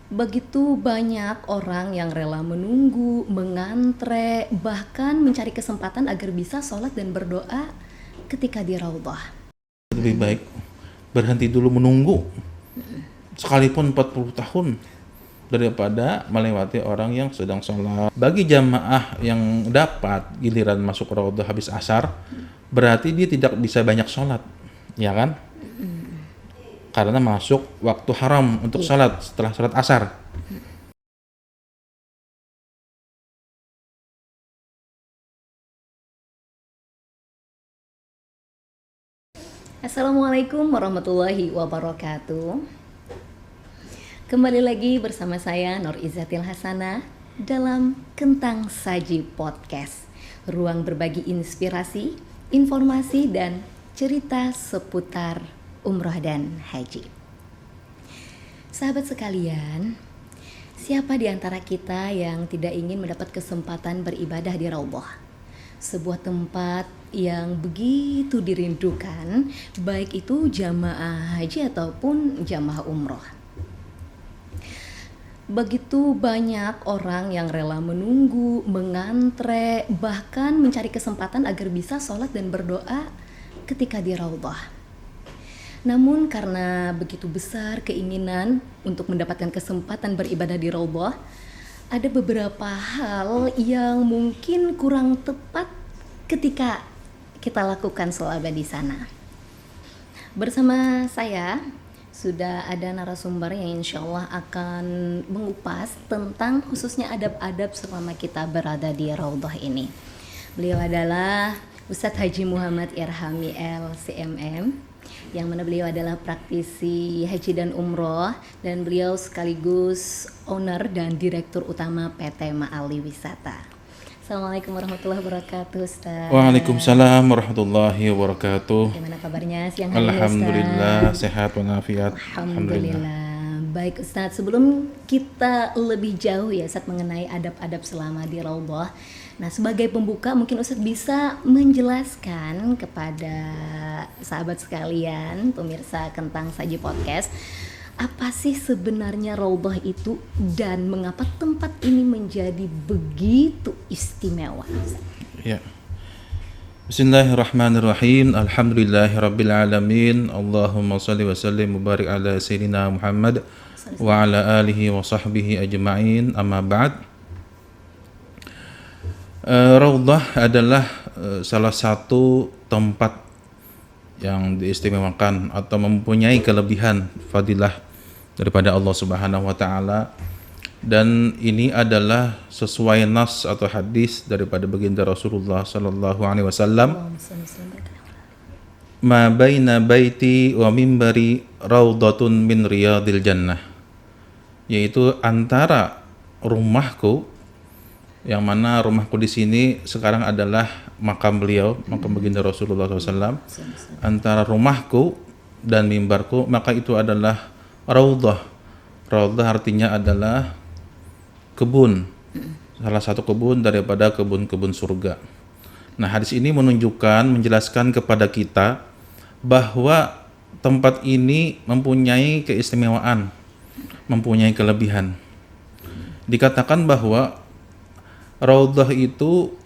Begitu banyak orang yang rela menunggu, mengantre, bahkan mencari kesempatan agar bisa sholat dan berdoa ketika di Raudhah. Lebih baik berhenti dulu menunggu sekalipun 40 tahun daripada melewati orang yang sedang sholat. Bagi jamaah yang dapat giliran masuk Raudhah habis asar, berarti dia tidak bisa banyak sholat, ya kan? Karena masuk waktu haram untuk Iya. sholat setelah sholat asar. Assalamualaikum warahmatullahi wabarakatuh. Kembali lagi bersama saya Nur Izzatil Hasanah dalam Kentang Saji Podcast. Ruang berbagi inspirasi, informasi dan cerita seputar umroh dan haji. Sahabat sekalian, siapa di antara kita yang tidak ingin mendapat kesempatan beribadah di Raudhah? Sebuah tempat yang begitu dirindukan, baik itu jamaah haji ataupun jamaah umroh. Begitu banyak orang yang rela menunggu, mengantre, bahkan mencari kesempatan agar bisa sholat dan berdoa ketika di Raudhah. Namun karena begitu besar keinginan untuk mendapatkan kesempatan beribadah di Raudhah, ada beberapa hal yang mungkin kurang tepat ketika kita lakukan selama di sana. Bersama saya sudah ada narasumber yang insya Allah akan mengupas tentang khususnya adab-adab selama kita berada di Raudhah ini. Beliau adalah Ustadz Haji Muhammad Irhami LCMM, yang mana beliau adalah praktisi haji dan umroh, dan beliau sekaligus owner dan direktur utama PT Ma'ali Wisata. Assalamualaikum warahmatullahi wabarakatuh, Ustaz. Waalaikumsalam warahmatullahi wabarakatuh. Bagaimana kabarnya siang hari ini, Ustaz? Alhamdulillah sehat walafiat. Alhamdulillah. Baik Ustaz, sebelum kita lebih jauh ya Ustaz mengenai adab-adab selama di Raudhah, nah sebagai pembuka mungkin Ustaz bisa menjelaskan kepada sahabat sekalian, pemirsa Kentang Saji Podcast, apa sih sebenarnya Raudhah itu dan mengapa tempat ini menjadi begitu istimewa, Ustaz? Ya. Bismillahirrahmanirrahim. Alhamdulillahirabbil alamin. Allahumma shalli wa sallim mubarik ala sayyidina Muhammad wa ala alihi wa sahbihi ajma'in. Amma ba'd. Raudhah adalah salah satu tempat yang diistimewakan atau mempunyai kelebihan fadilah daripada Allah Subhanahu wa taala, dan ini adalah sesuai nas atau hadis daripada baginda Rasulullah sallallahu alaihi wasallam, ma baina baiti wa mimbari raudhatun min riyadil jannah, yaitu antara rumahku, yang mana rumahku di sini sekarang adalah makam beliau, makam baginda Rasulullah SAW, antara rumahku dan mimbarku maka itu adalah raudhah. Raudhah artinya adalah kebun, salah satu kebun daripada kebun-kebun surga. Nah, hadis ini menjelaskan kepada kita bahwa tempat ini mempunyai keistimewaan, mempunyai kelebihan. Dikatakan bahwa Raudhah itu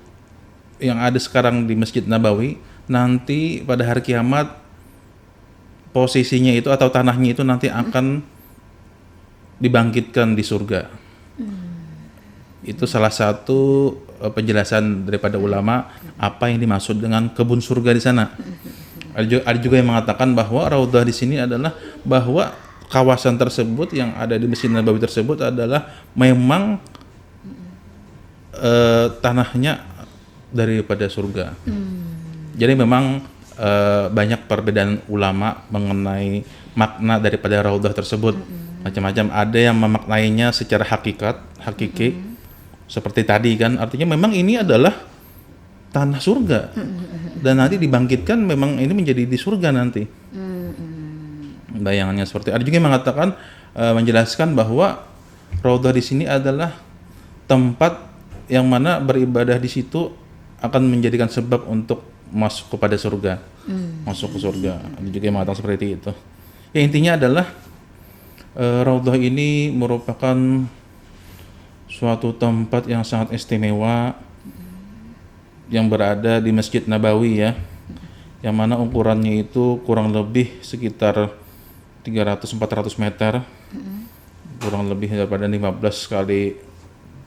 yang ada sekarang di Masjid Nabawi, nanti pada hari kiamat posisinya itu atau tanahnya itu nanti akan dibangkitkan di surga. Itu salah satu penjelasan daripada ulama apa yang dimaksud dengan kebun surga di sana. Ada juga yang mengatakan bahwa Raudhah di sini adalah bahwa kawasan tersebut yang ada di Masjid Nabawi tersebut adalah memang tanahnya daripada surga. Jadi memang banyak perbedaan ulama mengenai makna daripada Raudhah tersebut. Macam-macam, ada yang memaknainya secara hakiki, seperti tadi kan, artinya memang ini adalah tanah surga dan nanti dibangkitkan memang ini menjadi di surga nanti. Bayangannya seperti. Ada juga yang mengatakan menjelaskan bahwa Raudhah di sini adalah tempat yang mana beribadah di situ akan menjadikan sebab untuk masuk kepada surga, masuk ke surga. Ada juga yang mengatakan seperti itu. Ya, intinya adalah Raudhah ini merupakan suatu tempat yang sangat istimewa yang berada di Masjid Nabawi ya, yang mana ukurannya itu kurang lebih sekitar 300-400 meter, kurang lebih daripada 15 kali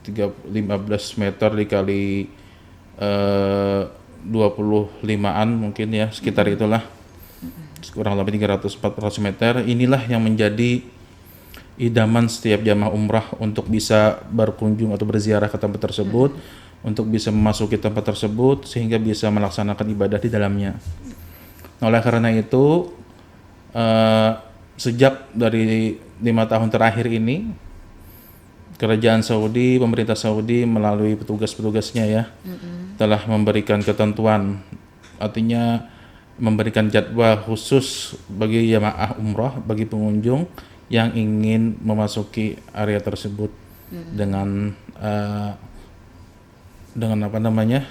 15 meter dikali 25-an mungkin ya, sekitar itulah, kurang lebih 300-400 meter. Inilah yang menjadi idaman setiap jamaah umrah untuk bisa berkunjung atau berziarah ke tempat tersebut, untuk bisa memasuki tempat tersebut sehingga bisa melaksanakan ibadah di dalamnya. Nah, oleh karena itu sejak dari 5 tahun terakhir ini, kerajaan Saudi, pemerintah Saudi melalui petugas-petugasnya ya, telah memberikan ketentuan, artinya memberikan jadwal khusus bagi jamaah umrah, bagi pengunjung yang ingin memasuki area tersebut dengan apa namanya,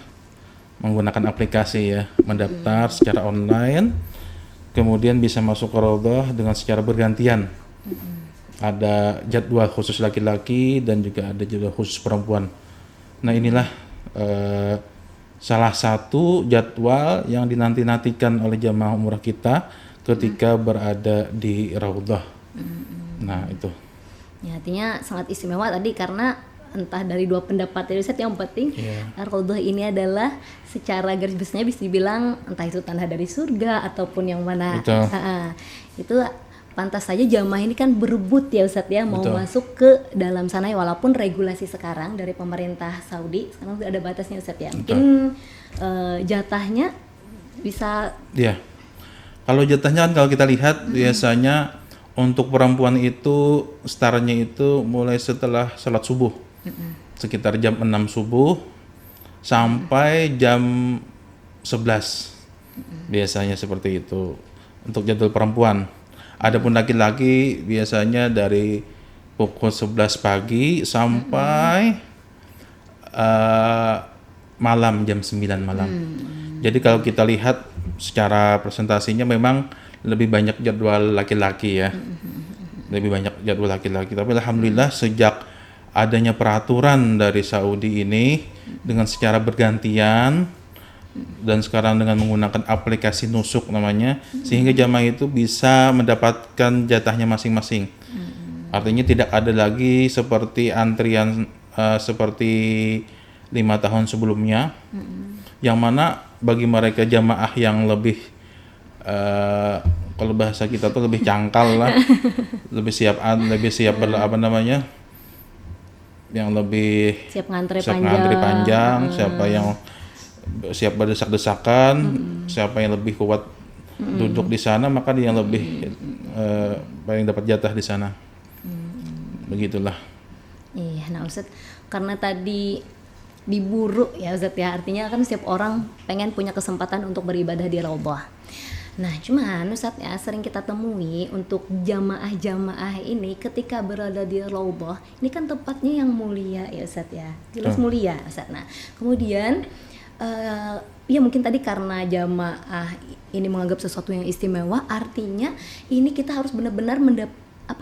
menggunakan aplikasi ya, mendaftar secara online, kemudian bisa masuk ke Raudhah dengan secara bergantian. Ada jadwal khusus laki-laki dan juga ada jadwal khusus perempuan. Nah, inilah salah satu jadwal yang dinanti-nantikan oleh jamaah umrah kita ketika berada di Raudhah. Nah, itu. Ya, artinya sangat istimewa tadi karena entah dari dua pendapat dari Ustadz, yang penting Raudhah ini adalah secara garis besarnya bisa dibilang entah itu tanah dari surga ataupun yang mana. Itu pantas saja jamaah ini kan berebut ya Ustadz ya, mau masuk ke dalam sana ya, walaupun regulasi sekarang dari pemerintah Saudi sekarang sudah ada batasnya Ustadz ya. Mungkin jatahnya bisa. Ya. Kalau jatahnya kan kalau kita lihat biasanya untuk perempuan itu startnya itu mulai setelah salat subuh, sekitar jam 6 subuh sampai jam 11, biasanya seperti itu untuk jadwal perempuan. Adapun laki-laki biasanya dari pukul 11 pagi sampai malam, jam 9 malam. Jadi kalau kita lihat secara presentasinya memang lebih banyak jadwal laki-laki ya, lebih banyak jadwal laki-laki. Tapi alhamdulillah sejak adanya peraturan dari Saudi ini dengan secara bergantian dan sekarang dengan menggunakan aplikasi nusuk namanya, sehingga jamaah itu bisa mendapatkan jatahnya masing-masing. Artinya tidak ada lagi seperti antrian seperti 5 tahun sebelumnya, yang mana bagi mereka jamaah yang lebih kalau bahasa kita tuh lebih cangkal lah, lebih siap apa namanya, yang lebih siap ngantri panjang, siapa yang siap berdesak-desakan, siapa yang lebih kuat duduk di sana, maka dia yang lebih paling dapat jatah di sana. Begitulah. Iya, nah Ustadz, karena tadi diburu ya Ustadz ya, artinya kan setiap orang pengen punya kesempatan untuk beribadah di Raudhah. Nah, cuman Ustadz ya, sering kita temui untuk jamaah-jamaah ini ketika berada di Raudhah, ini kan tempatnya yang mulia ya Ustadz ya, jelas mulia Ustadz. Nah, kemudian ya mungkin tadi karena jamaah ini menganggap sesuatu yang istimewa, artinya ini kita harus benar-benar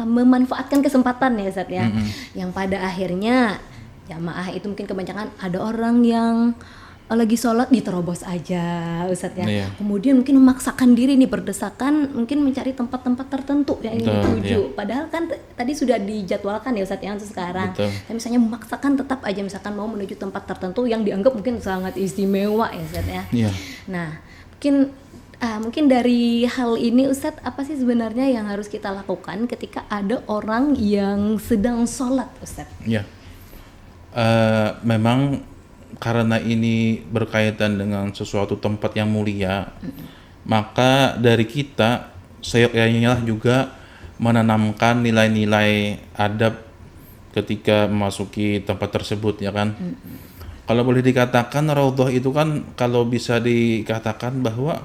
memanfaatkan kesempatan ya Ustadz ya, yang pada akhirnya jamaah itu mungkin kebanyakan ada orang yang lagi sholat diterobos aja Ustadz ya, kemudian mungkin memaksakan diri nih berdesakan mungkin mencari tempat-tempat tertentu yang ingin dituju, padahal kan tadi sudah dijadwalkan ya Ustadz ya untuk sekarang. Tapi misalnya memaksakan tetap aja misalkan mau menuju tempat tertentu yang dianggap mungkin sangat istimewa ya Ustadz ya. Nah, mungkin dari hal ini Ustadz, apa sih sebenarnya yang harus kita lakukan ketika ada orang yang sedang sholat Ustadz? Memang karena ini berkaitan dengan sesuatu tempat yang mulia, maka dari kita seyogyanya juga menanamkan nilai-nilai adab ketika memasuki tempat tersebut ya kan. Kalau boleh dikatakan Raudhah itu kan, kalau bisa dikatakan bahwa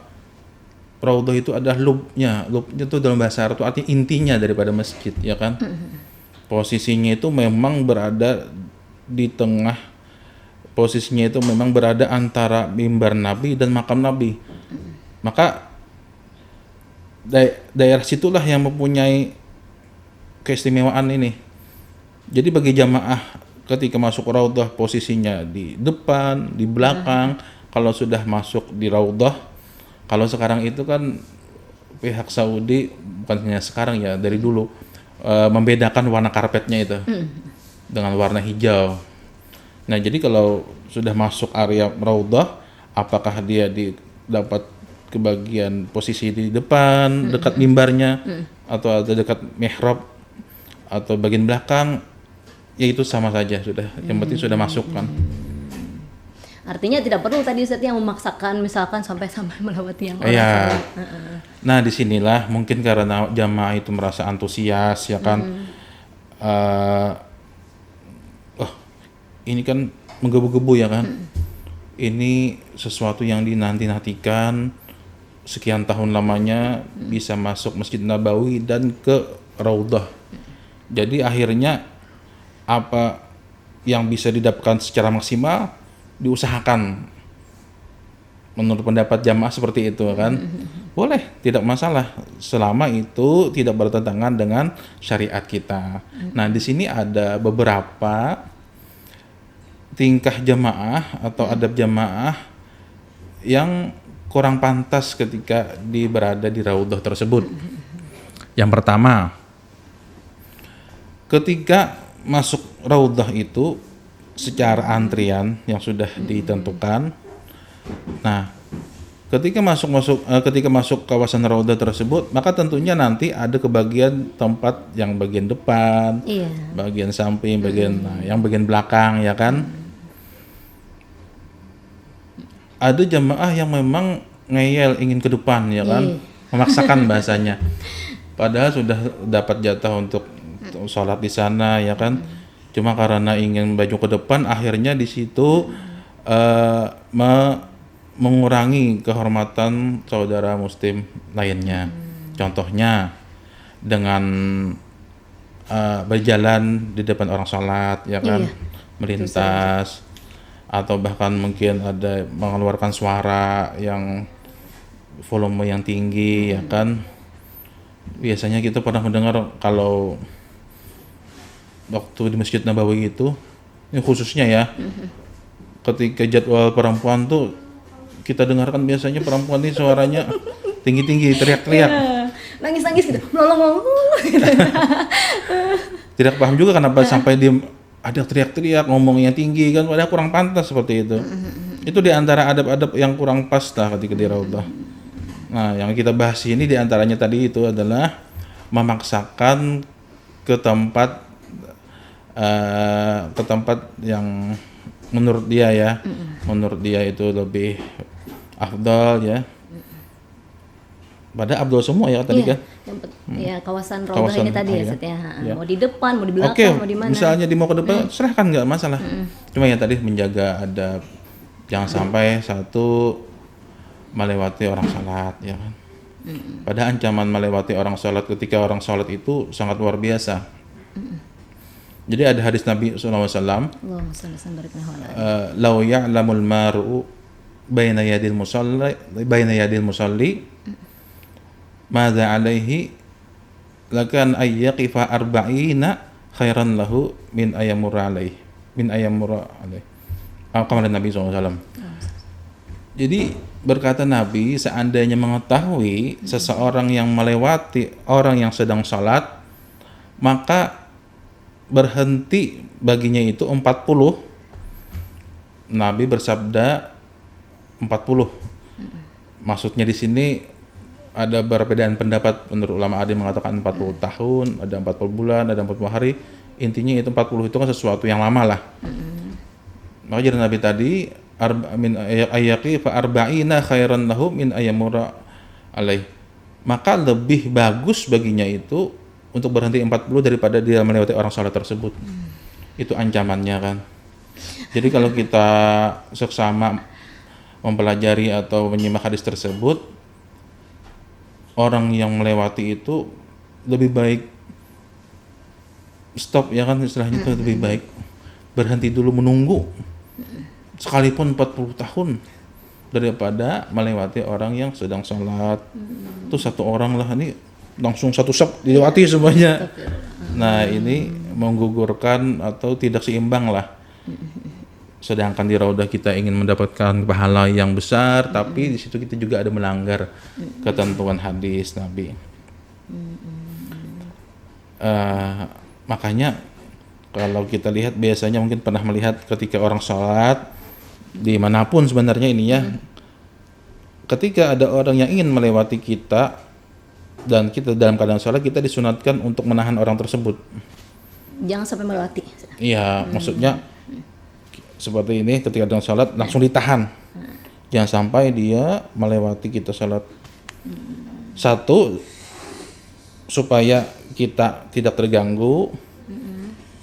Raudhah itu adalah lubnya itu dalam bahasa Arab itu artinya intinya daripada masjid ya kan. Posisinya itu memang berada di tengah, posisinya itu memang berada antara mimbar Nabi dan makam Nabi. Maka daerah situlah yang mempunyai keistimewaan ini. Jadi bagi jamaah ketika masuk raudhah posisinya di depan, di belakang. Kalau sudah masuk di raudhah, kalau sekarang itu kan pihak Saudi, bukan hanya sekarang ya, dari dulu membedakan warna karpetnya itu dengan warna hijau. Nah, jadi kalau sudah masuk area raudhah, apakah dia dapat ke bagian posisi di depan dekat mimbarnya atau ada dekat mihrab atau bagian belakang, ya itu sama saja sudah. Yang penting sudah masuk kan. Artinya tidak perlu tadi Ustaz yang memaksakan misalkan sampai melewati yang orang Iya. salat. Nah, disinilah mungkin karena jamaah itu merasa antusias ya kan. Ini kan menggebu-gebu ya kan. Ini sesuatu yang dinanti-nantikan sekian tahun lamanya bisa masuk Masjid Nabawi dan ke Raudhah. Jadi akhirnya apa yang bisa didapatkan secara maksimal diusahakan. Menurut pendapat jamaah seperti itu kan. Boleh, tidak masalah selama itu tidak bertentangan dengan syariat kita. Nah, di sini ada beberapa tingkah jamaah atau adab jamaah yang kurang pantas ketika berada di raudhah tersebut. Yang pertama, ketika masuk raudhah itu secara antrian yang sudah ditentukan. Nah, ketika masuk kawasan raudhah tersebut, maka tentunya nanti ada kebagian tempat yang bagian depan, bagian samping, yang bagian belakang ya kan. Ada jamaah yang memang ngeyel ingin ke depan ya kan, memaksakan bahasanya. Padahal sudah dapat jatah untuk sholat di sana ya kan. Cuma karena ingin maju ke depan, akhirnya di situ mengurangi kehormatan saudara muslim lainnya. Contohnya dengan berjalan di depan orang sholat ya kan, melintas, atau bahkan mungkin ada mengeluarkan suara yang volume yang tinggi ya kan. Biasanya kita pernah mendengar kalau waktu di Masjid Nabawi itu, ini khususnya ya, ketika jadwal perempuan tuh kita dengarkan biasanya perempuan ini suaranya tinggi-tinggi, teriak-teriak. Nangis-nangis gitu, melolong-melolong. Tidak paham juga kenapa sampai dia ada teriak-teriak, ngomongnya tinggi kan, padahal kurang pantas seperti itu. Itu di antara adab-adab yang kurang pas lah ketika di raudhah. Nah, yang kita bahas ini di antaranya tadi itu adalah memaksakan ke tempat yang menurut dia ya, menurut dia itu lebih afdal ya. Padahal afdal semua ya tadi kan. Ya kawasan raudhah ini tadi ya, Ustaz ya. Mau di depan, mau di belakang, Oke, mau di mana. misalnya mau ke depan, serahkan nggak masalah. Cuma ya tadi menjaga adab, jangan sampai satu melewati orang salat ya kan. Padahal ancaman melewati orang salat ketika orang salat itu sangat luar biasa. Jadi ada hadis Nabi SAW, "Lau ya'lamul mar'u baina yadil musalli madza alaihi lakan ayyaqifa arba'ina khairan lahu min ayyamura alaihi." Kamaran Nabi SAW. Jadi berkata Nabi, seandainya mengetahui seseorang yang melewati orang yang sedang salat, maka berhenti baginya itu 40. Nabi bersabda 40. Maksudnya di sini ada perbedaan pendapat menurut ulama, ada yang mengatakan 40 tahun, ada 40 bulan, ada 40 hari. Intinya itu 40 itu kan sesuatu yang lama lah. Maka jadi Nabi tadi min ayyaqi fa arba'ina khairan lahu min ayyamura alaih. Maka lebih bagus baginya itu untuk berhenti 40 daripada dia melewati orang salat tersebut. Itu ancamannya kan. Jadi kalau kita seksama mempelajari atau menyimak hadis tersebut, orang yang melewati itu lebih baik stop ya kan, istilahnya itu lebih baik berhenti dulu menunggu sekalipun 40 tahun daripada melewati orang yang sedang sholat. Itu satu orang lah, ini langsung satu sep dilewati semuanya. Nah ini menggugurkan atau tidak seimbang lah. Sedangkan di Raudah kita ingin mendapatkan pahala yang besar, tapi di situ kita juga ada melanggar ketentuan hadis Nabi. Makanya kalau kita lihat biasanya mungkin pernah melihat ketika orang sholat dimanapun sebenarnya ini ya, ketika ada orang yang ingin melewati kita dan kita dalam keadaan sholat, kita disunatkan untuk menahan orang tersebut. Jangan sampai melewati. Iya, maksudnya seperti ini, ketika dalam sholat langsung ditahan, jangan sampai dia melewati kita sholat. Satu, supaya kita tidak terganggu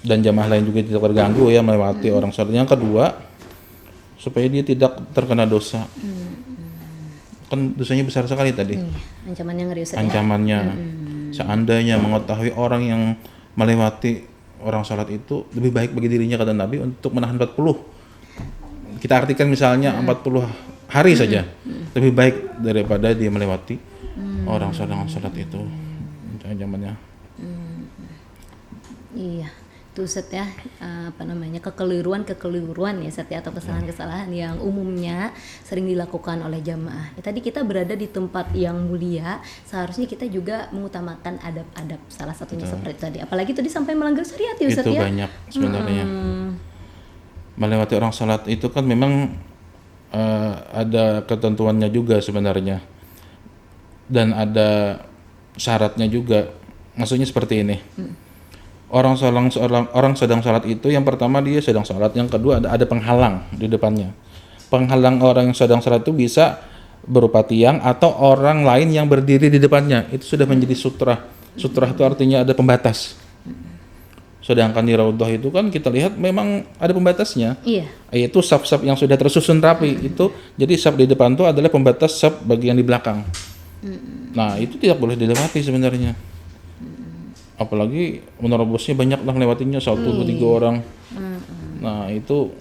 dan jamaah lain juga tidak terganggu ya melewati orang sholat. Yang kedua, supaya dia tidak terkena dosa. Kan dosanya besar sekali tadi. Ancamannya ngeri Ustaz. Ancamannya, seandainya mengetahui orang yang melewati orang sholat itu, lebih baik bagi dirinya kata Nabi untuk menahan 40. Kita artikan misalnya 40 hari saja, lebih baik daripada dia melewati orang sholat itu. Zamannya. Iya, itu Ustaz ya, kekeliruan ya Ustaz ya, atau kesalahan-kesalahan yang umumnya sering dilakukan oleh jamaah. Ya, tadi kita berada di tempat yang mulia, seharusnya kita juga mengutamakan adab-adab, salah satunya seperti tadi. Apalagi tadi sampai melanggar syariat ya Ustaz itu ya. Itu banyak sebenarnya. Melewati orang sholat itu kan memang ada ketentuannya juga sebenarnya. Dan ada syaratnya juga. Maksudnya seperti ini. Orang sedang sholat itu, yang pertama dia sedang sholat, yang kedua ada penghalang di depannya. Penghalang orang yang sedang sholat itu bisa berupa tiang atau orang lain yang berdiri di depannya. Itu sudah menjadi sutra. Sutra itu artinya ada pembatas. Sedangkan di Raudhah itu kan kita lihat memang ada pembatasnya. Iya. Yaitu saf-saf yang sudah tersusun rapi itu. Jadi saf di depan itu adalah pembatas saf bagian di belakang. Nah itu tidak boleh dilewati sebenarnya. Apalagi menerobosnya banyak lah lewatinya 1, 2, 3 orang. Nah itu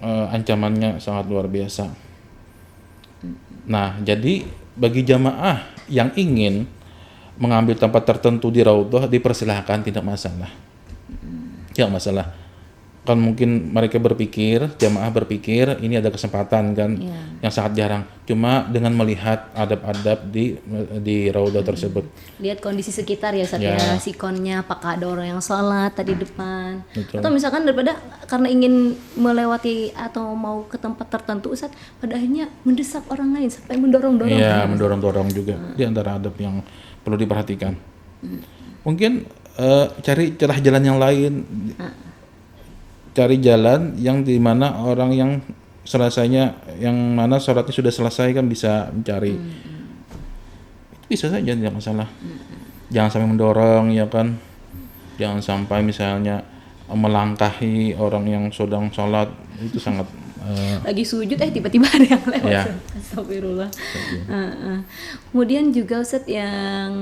ancamannya sangat luar biasa. Nah jadi bagi jamaah yang ingin mengambil tempat tertentu di Raudhah dipersilahkan, tidak masalah. Tidak masalah. Kan mungkin mereka berpikir, jamaah berpikir ini ada kesempatan kan yang sangat jarang. Cuma dengan melihat adab-adab di Raudhah tersebut. Lihat kondisi sekitar ya Ustaz ya, sikonnya, apakah ada orang yang sholat tadi depan. Betul. Atau misalkan daripada karena ingin melewati atau mau ke tempat tertentu Ustaz, pada akhirnya mendesak orang lain sampai mendorong-dorong. Iya, mendorong-dorong juga. Di antara adab yang perlu diperhatikan. Mungkin cari celah jalan yang lain. Cari jalan yang dimana orang yang selesainya, yang mana sholatnya sudah selesai kan bisa mencari. Bisa saja, tidak masalah. Jangan sampai mendorong ya kan. Jangan sampai misalnya melangkahi orang yang sedang sholat, itu sangat lagi sujud tiba-tiba ada yang lewat. Ya. Astagfirullah. Kemudian juga Ustaz yang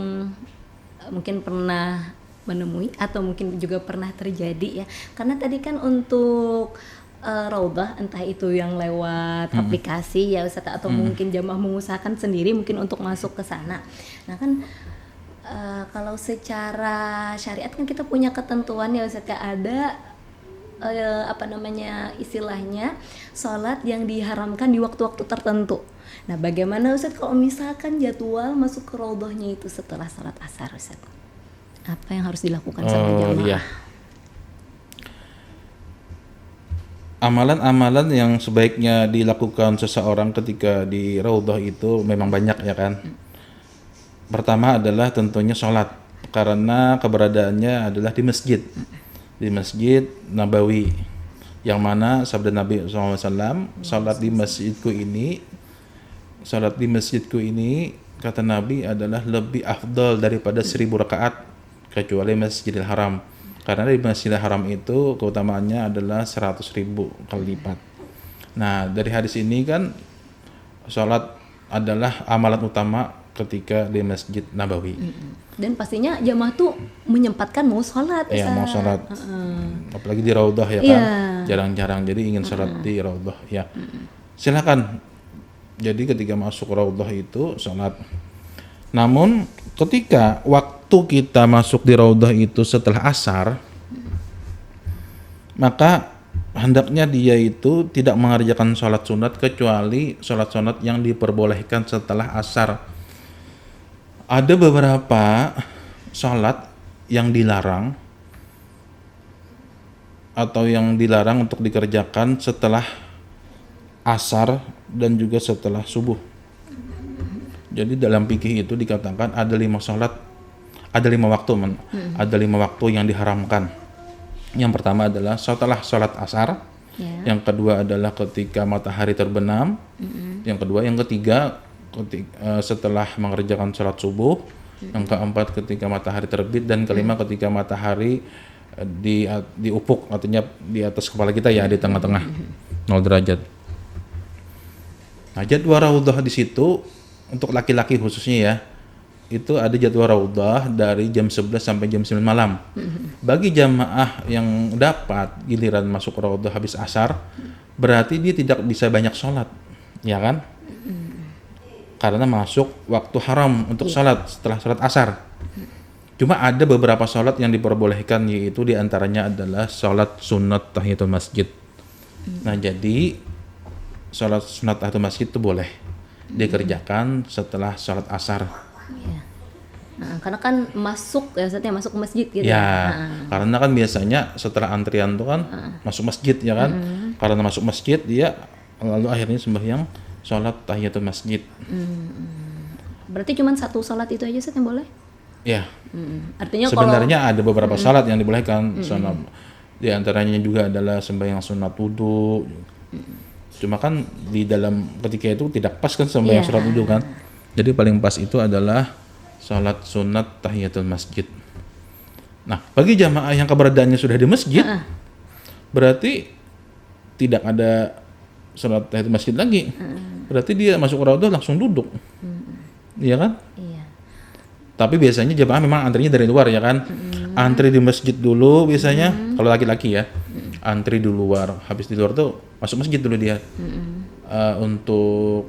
mungkin pernah menemui atau mungkin juga pernah terjadi ya, karena tadi kan untuk Raudhah entah itu yang lewat aplikasi ya Ustaz, atau mungkin jamaah mengusahakan sendiri mungkin untuk masuk ke sana. Nah kan kalau secara syariat kan kita punya ketentuan ya Ustaz, ada istilahnya sholat yang diharamkan di waktu-waktu tertentu. Nah bagaimana Ustaz kalau misalkan jadwal masuk ke Raudhahnya itu setelah sholat asar Ustaz? Apa yang harus dilakukan sama jamaah? Iya. Amalan-amalan yang sebaiknya dilakukan seseorang ketika di Raudhah itu memang banyak ya kan. Pertama adalah tentunya sholat, karena keberadaannya adalah di Masjid Nabawi, yang mana sabda Nabi SAW, sholat di masjidku ini kata Nabi adalah lebih afdal daripada 1000 rakaat kecuali Masjidil Haram, karena di Masjidil Haram itu keutamaannya adalah 100.000 kali lipat. Nah dari hadis ini kan sholat adalah amalan utama ketika di Masjid Nabawi. Dan pastinya jamaah tuh menyempatkan mau sholat. Ya mau sholat, apalagi di Raudhah ya kan, jarang-jarang. Jadi ingin sholat di Raudhah ya silakan. Jadi ketika masuk Raudhah itu sholat. Namun ketika waktu kita masuk di raudhah itu setelah asar, maka hendaknya dia itu tidak mengerjakan sholat sunat kecuali sholat sunat yang diperbolehkan setelah asar. Ada beberapa sholat yang dilarang atau yang dilarang untuk dikerjakan setelah asar dan juga setelah subuh. Jadi dalam fikih itu dikatakan ada 5 sholat, ada 5 waktu, ada 5 waktu yang diharamkan. Yang pertama adalah setelah sholat asar, yang kedua adalah ketika matahari terbenam, yang kedua, yang ketiga setelah mengerjakan sholat subuh, yang keempat ketika matahari terbit, dan kelima ketika matahari di ufuk, artinya di atas kepala kita ya, di tengah-tengah 0 derajat. Nah, jadwal raudhah di situ untuk laki-laki khususnya ya, itu ada jadwal raudhah dari jam 11 sampai jam 9 malam. Bagi jamaah yang dapat giliran masuk raudhah habis asar, berarti dia tidak bisa banyak sholat, ya kan? Karena masuk waktu haram untuk sholat setelah sholat asar. Cuma ada beberapa sholat yang diperbolehkan, yaitu diantaranya adalah sholat sunat tahiyatul masjid. Nah, jadi sholat sunat tahiyatul masjid itu boleh dikerjakan setelah sholat asar. Nah, karena kan masuk ya, saatnya masuk ke masjid gitu. Ya, karena kan biasanya setelah antrian itu kan masuk masjid ya kan. Karena masuk masjid dia lalu akhirnya sembahyang sholat tahiyatul masjid. Berarti cuma satu sholat itu aja Ustaz yang boleh? Ya. Artinya sebenarnya ada beberapa sholat yang dibolehkan. Di antaranya juga adalah sembahyang sunat wudu. Cuma kan di dalam ketika itu tidak pas kan sembahyang sholat wudu kan. Jadi paling pas itu adalah sholat sunat tahiyatul masjid. Nah, bagi jamaah yang keberadaannya sudah di masjid, berarti tidak ada sholat tahiyatul masjid lagi. Berarti dia masuk raudhah langsung duduk. Iya kan? Iya. Tapi biasanya jamaah memang antrinya dari luar ya kan. Antri di masjid dulu biasanya, kalau laki-laki ya. Antri di luar, habis di luar tuh masuk masjid dulu dia. Untuk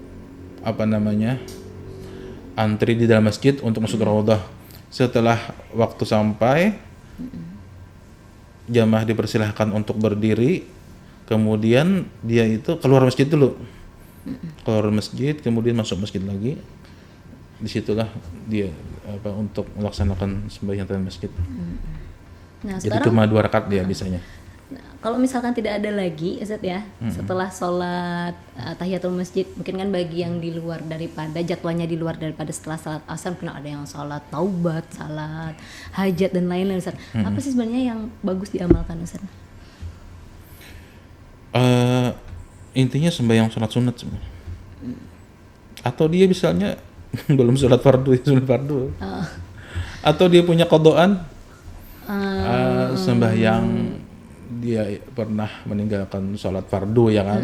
antri di dalam masjid untuk masuk raudhah. Setelah waktu sampai, jamaah dipersilahkan untuk berdiri, kemudian dia itu keluar masjid dulu. Keluar masjid, kemudian masuk masjid lagi. Disitulah dia untuk melaksanakan sembahyang tahiyatul masjid. Nah, jadi cuma 2 rakaat dia bisanya. Nah, kalau misalkan tidak ada lagi Ustaz ya, setelah sholat tahiyatul masjid, mungkin kan bagi yang di luar daripada jadwalnya di luar daripada setelah sholat asar, mungkin ada yang sholat taubat, salat hajat dan lain-lain Ustaz. Apa sih sebenarnya yang bagus diamalkan Ustaz? Intinya sembahyang sholat sunat sebenarnya. Atau dia misalnya belum sholat fardu, atau dia punya qadaan, sembahyang dia pernah meninggalkan sholat fardu ya kan,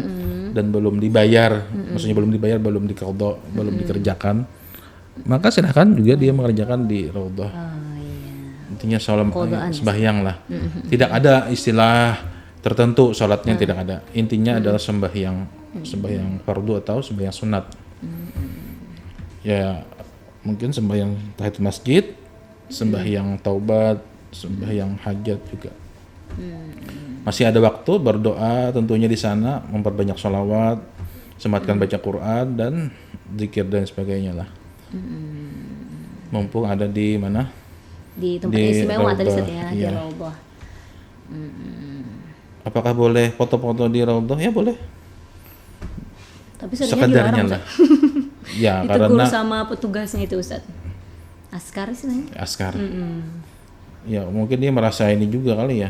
dan belum dibayar, maksudnya belum diqadha, belum dikerjakan, maka silahkan juga dia mengerjakan di raudhah. Intinya sembahyang lah. Tidak ada istilah tertentu sholatnya, tidak ada. Intinya adalah sembahyang fardu atau sembahyang sunat. Ya mungkin sembahyang tahiyatul masjid, sembahyang taubat, sembahyang hajat juga. Masih ada waktu berdoa tentunya di sana, memperbanyak sholawat, sematkan baca Quran dan zikir dan sebagainya lah. Mumpung ada di mana? Di tempat istimewa tadi ya, di raudhah. Apakah boleh foto-foto di raudhah? Ya boleh. Tapi sekadarnya lah. Ya, ditegur karena sama petugasnya itu Ustaz. Askar sih namanya. Askar. Ya mungkin dia merasa ini juga kali ya.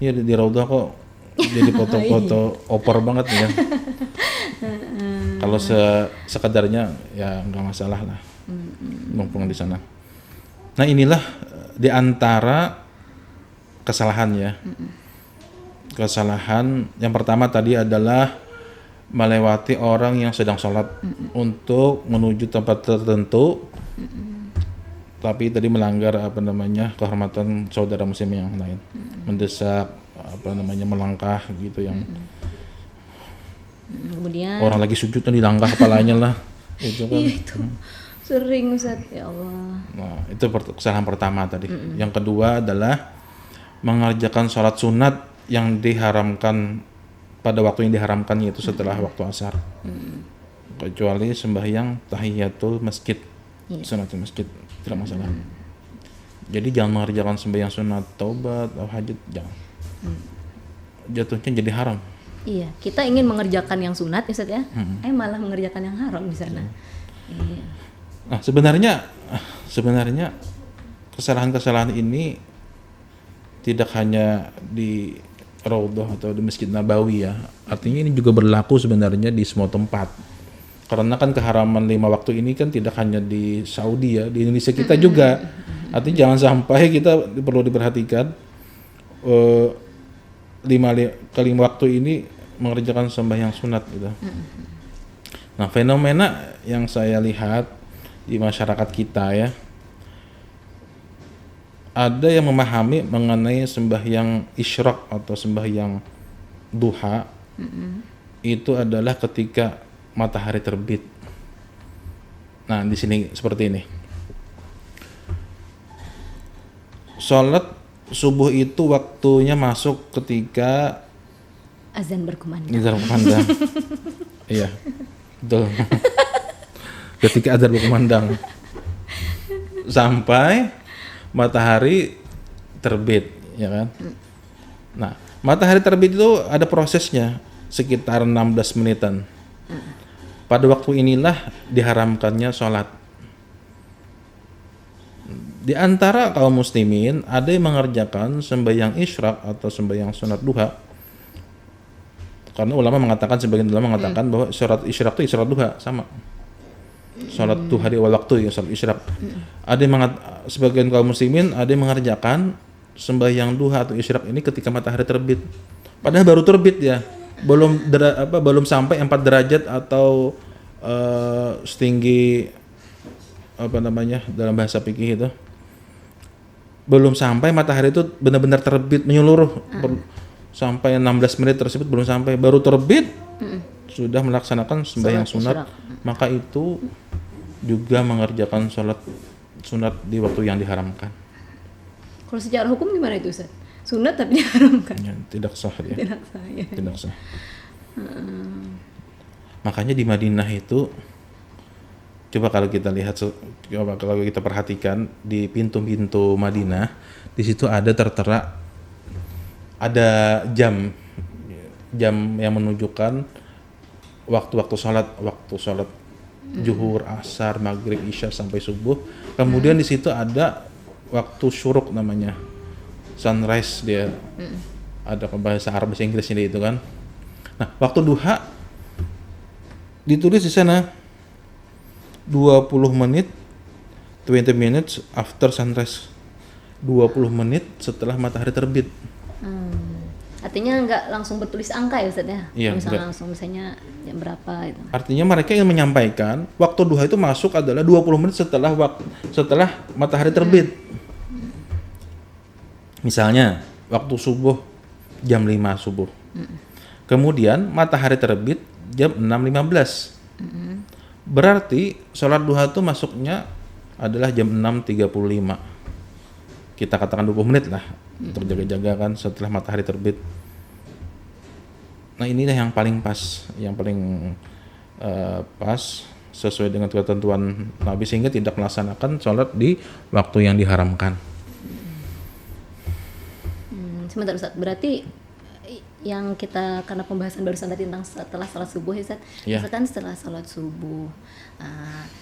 Ya di raudhah kok jadi foto-foto opor banget ya. Kalau sekadarnya ya nggak masalah lah. Mumpung di sana. Nah, inilah di antara kesalahan ya. Kesalahan yang pertama tadi adalah melewati orang yang sedang sholat untuk menuju tempat tertentu, tapi tadi melanggar kehormatan saudara muslim yang lain, mendesak melangkah gitu yang kemudian orang lagi sujud dilangkah kepalanya lah, itu kan. Iya, itu Sering Ustaz, ya Allah. Nah, itu kesalahan pertama tadi. Yang kedua adalah mengerjakan sholat sunat yang diharamkan pada waktu yang diharamkan, yaitu setelah waktu asar. Kecuali sembahyang tahiyatul masjid, sunatul masjid, tidak masalah. Jadi jangan mengerjakan sembahyang sunat taubat atau hajat, jangan. Jatuhnya jadi haram. Iya, kita ingin mengerjakan yang sunat Ustaz ya, malah mengerjakan yang haram di sana. Iya. Nah, sebenarnya kesalahan-kesalahan ini tidak hanya di Raudhah atau di Masjid Nabawi ya. Artinya ini juga berlaku sebenarnya di semua tempat. Karena kan keharaman 5 waktu ini kan tidak hanya di Saudi ya, di Indonesia kita juga. Artinya jangan sampai kita perlu diperhatikan kelima waktu ini mengerjakan sembahyang sunat gitu. Nah, fenomena yang saya lihat di masyarakat kita ya, ada yang memahami mengenai sembahyang isyraq atau sembahyang duha itu adalah ketika matahari terbit. Nah, di sini seperti ini. Sholat subuh itu waktunya masuk ketika Azan berkumandang. Iya, betul. Ketika azan berkumandang sampai matahari terbit, ya kan? Nah, matahari terbit itu ada prosesnya sekitar 16 menitan. Pada waktu inilah diharamkannya sholat. Di antara kaum muslimin ada yang mengerjakan sembahyang isyraq atau sembahyang sunat duha. Karena sebagian ulama mengatakan bahwa sholat isyraq itu sholat duha sama. Sholat duha di awal waktu ya, sholat isyraq. Ada yang sebagian kaum muslimin ada yang mengerjakan sembahyang duha atau isyraq ini ketika matahari terbit. Padahal baru terbit ya, belum sampai 4 derajat atau setinggi dalam bahasa fikih itu. Belum sampai matahari itu benar-benar terbit menyeluruh sampai 16 menit tersebut belum sampai, baru terbit sudah melaksanakan sembahyang sunat, maka itu juga mengerjakan sholat sunat di waktu yang diharamkan. Kalau secara hukum gimana itu Ustaz? Sunat tapi diharamkan? Ya, tidak sah ya. Tidak sah ya. Tidak sah. Makanya di Madinah itu coba kalau kita perhatikan di pintu-pintu Madinah, di situ ada tertera ada jam yang menunjukkan waktu sholat zuhur, asar, maghrib, isya sampai subuh. Kemudian di situ ada waktu syuruk namanya, sunrise dia. Ada bahasa Arab, bahasa Inggrisnya itu kan. Nah, waktu duha ditulis di sana 20 menit 20 minutes after sunrise, 20 menit setelah matahari terbit. Artinya nggak langsung bertulis angka ya Ustaz ya? Iya, misalnya langsung misalnya jam berapa itu. Artinya mereka ingin menyampaikan waktu duha itu masuk adalah 20 menit setelah matahari terbit. Misalnya waktu subuh jam 5 subuh. Kemudian matahari terbit jam 6.15. Berarti sholat duha itu masuknya adalah jam 6.35. Kita katakan 20 menit lah, terjaga-jaga kan setelah matahari terbit. Nah, inilah yang paling pas, pas sesuai dengan ketentuan Nabi, sehingga tidak melaksanakan sholat di waktu yang diharamkan. Sebentar Ustaz, berarti yang kita, karena pembahasan barusan tadi tentang setelah sholat subuh ya Ustaz, misalkan setelah sholat subuh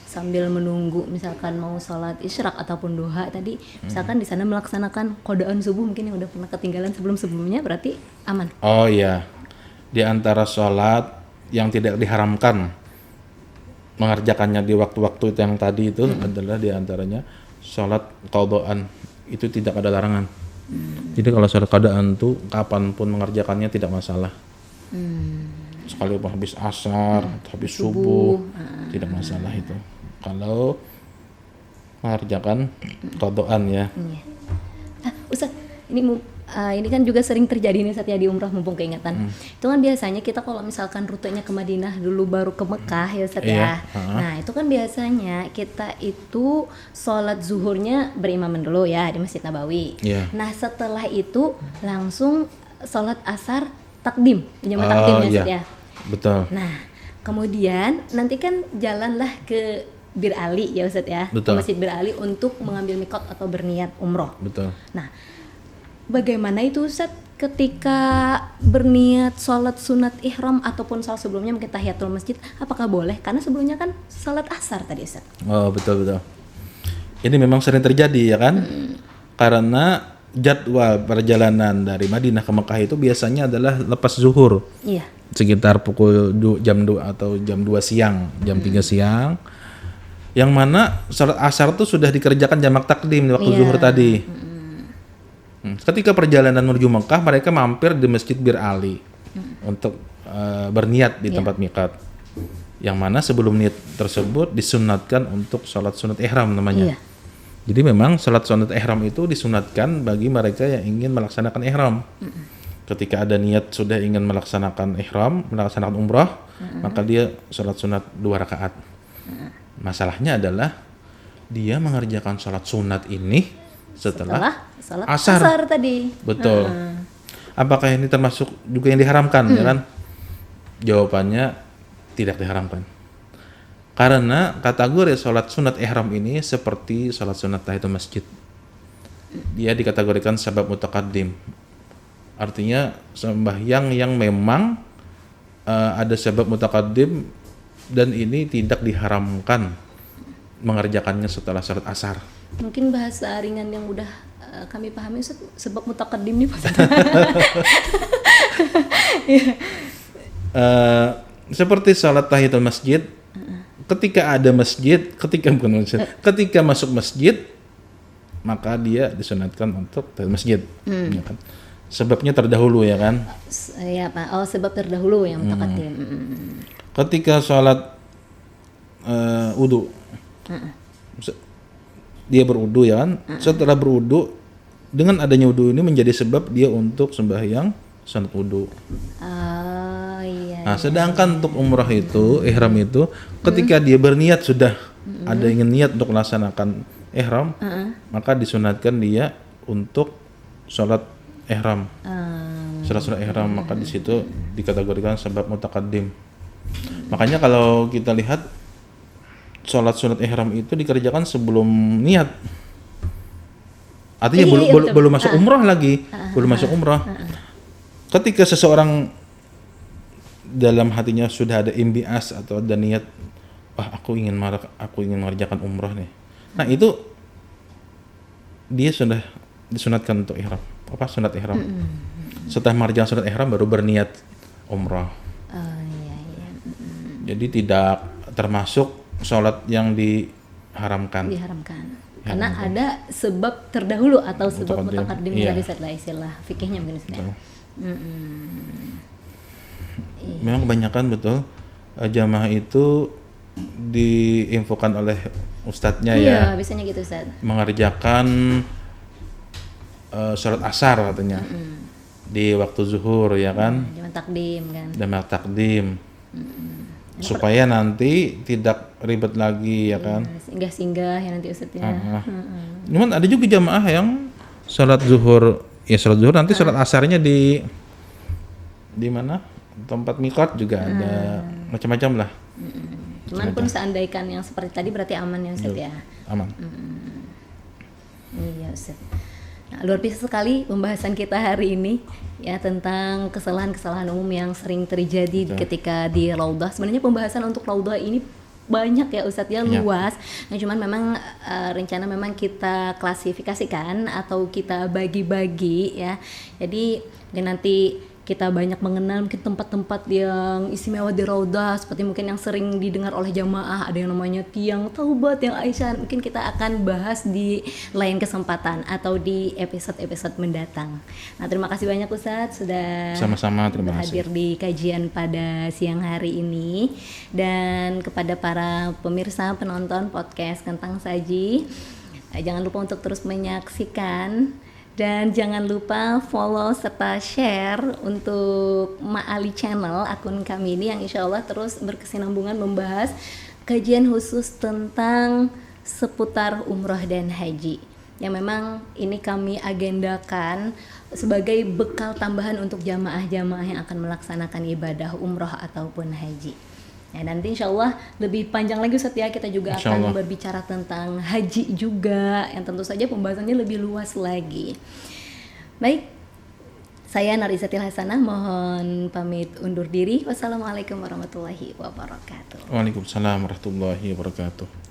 sambil menunggu misalkan mau sholat isyraq ataupun duha tadi, misalkan di sana melaksanakan qodaan subuh mungkin yang udah pernah ketinggalan sebelumnya, berarti aman? Oh iya, di antara sholat yang tidak diharamkan mengerjakannya di waktu-waktu yang tadi itu adalah di antaranya sholat qadaan, itu tidak ada larangan. Jadi kalau sholat qadaan tuh kapanpun mengerjakannya tidak masalah. Sekalipun habis asar, habis subuh, tidak masalah itu. Kalau mengerjakan qadaan ya. Ustaz, ini ini kan juga sering terjadi nih Ustaz ya di umrah, mumpung keingatan. Itu kan biasanya kita kalau misalkan rutenya ke Madinah dulu baru ke Mekah ya Ustaz ya. Nah itu kan biasanya kita itu sholat zuhurnya berimaman dulu ya di Masjid Nabawi. Nah setelah itu langsung sholat asar takdim, jamaah takdim ya Ustaz ya. Betul. Nah kemudian nanti kan jalanlah ke Bir Ali ya Ustaz ya, ke Masjid Bir Ali untuk mengambil mikot atau berniat umroh. Betul. Nah, bagaimana itu Ustaz ketika berniat sholat sunat ihram ataupun sholat sebelumnya mungkin tahiyatul masjid, apakah boleh? Karena sebelumnya kan sholat asar tadi Ustaz. Oh betul. Ini memang sering terjadi ya kan? Karena jadwal perjalanan dari Madinah ke Mekah itu biasanya adalah lepas zuhur. Iya. Sekitar pukul jam 2 atau jam 2 siang, jam 3 siang. Yang mana sholat asar itu sudah dikerjakan jamak takdim di waktu zuhur tadi. Ketika perjalanan menuju Mekah, mereka mampir di Masjid Bir Ali untuk berniat di tempat miqat. Yang mana sebelum niat tersebut disunatkan untuk sholat sunat ihram namanya. Jadi memang sholat sunat ihram itu disunatkan bagi mereka yang ingin melaksanakan ihram. Ketika ada niat sudah ingin melaksanakan ihram, melaksanakan umrah, maka dia sholat sunat 2 rakaat. Masalahnya adalah dia mengerjakan sholat sunat ini setelah sholat asar tadi. Betul. Apakah ini termasuk juga yang diharamkan? Ya kan? Jawabannya tidak diharamkan. Karena kategori sholat sunat ihram ini seperti sholat sunat tahiyatul masjid. Dia dikategorikan sebab mutaqaddim. Artinya sembahyang yang memang ada sebab mutaqaddim dan ini tidak diharamkan mengerjakannya setelah sholat asar. Mungkin bahasa ringan yang mudah kami pahami Ustaz, sebab mutaqaddim nih Pak. Seperti sholat tahiyatul masjid, ketika ada masjid, ketika masuk masjid, maka dia disunatkan untuk tahiyatul masjid. Ya kan? Sebabnya terdahulu ya kan? Ya Pak. Oh sebab terdahulu yang mutaqaddim. Ketika sholat wudu, dia berwudu ya kan? Setelah berwudu, dengan adanya wudu ini menjadi sebab dia untuk sembahyang sunat wudu. Nah, sedangkan untuk umrah itu, ihram itu, ketika dia berniat sudah ada ingin niat untuk melaksanakan ihram, maka disunatkan dia untuk sholat ihram. Sholat ihram, maka di situ dikategorikan sebab mutaqaddim. Makanya kalau kita lihat sholat sunat ihram itu dikerjakan sebelum niat. Artinya belum masuk umrah lagi, belum masuk umrah. Ketika seseorang dalam hatinya sudah ada imbias atau ada niat, aku ingin mengerjakan umrah nih. Nah itu dia sudah disunatkan untuk ihram. Sunat ihram. Setelah mengerjakan sunat ihram baru berniat umrah. Jadi tidak termasuk sholat yang diharamkan. Karena ada sebab terdahulu atau sebab mutaqaddim dari istilah fikihnya mungkin Ustaz. Memang kebanyakan betul jamaah itu diinfokan oleh ustadznya ya. Biasanya gitu Ustaz. Mengerjakan sholat asar katanya. Di waktu zuhur ya kan. Jamak takdim kan. Jamak takdim. Supaya nanti tidak ribet lagi ya kan. Singgah-singgah ya nanti Ustaz ya. Cuman ada juga jamaah yang sholat zuhur nanti sholat asarnya di mana? Tempat miqat juga ada macam-macam lah. Cuman pun seandaikan yang seperti tadi berarti aman ya Ustaz ya. Aman. Iya Ustaz. Nah, luar biasa sekali pembahasan kita hari ini ya tentang kesalahan-kesalahan umum yang sering terjadi ketika di Raudhah. Sebenarnya pembahasan untuk Raudhah ini banyak ya Ustadz ya, luas. Nah, cuman memang rencana memang kita klasifikasikan atau kita bagi-bagi ya. Jadi nanti kita banyak mengenal mungkin tempat-tempat yang istimewa di Raudhah, seperti mungkin yang sering didengar oleh jamaah, ada yang namanya tiang taubat, yang Aisyah, mungkin kita akan bahas di lain kesempatan atau di episode-episode mendatang. Nah, terima kasih banyak Ustadz sudah sama-sama hadir di kajian pada siang hari ini, dan kepada para pemirsa penonton podcast Kentang Saji, jangan lupa untuk terus menyaksikan Dan jangan lupa follow serta share untuk Ma'ali Channel, akun kami ini yang insya Allah terus berkesinambungan membahas kajian khusus tentang seputar umroh dan haji. Yang memang ini kami agendakan sebagai bekal tambahan untuk jamaah-jamaah yang akan melaksanakan ibadah umroh ataupun haji. Ya, nanti insya Allah lebih panjang lagi Ustaz ya, kita juga akan berbicara tentang haji juga, yang tentu saja pembahasannya lebih luas lagi. Baik, saya Narizatil Hasanah mohon pamit undur diri. Wassalamualaikum warahmatullahi wabarakatuh. Waalaikumsalam warahmatullahi wabarakatuh.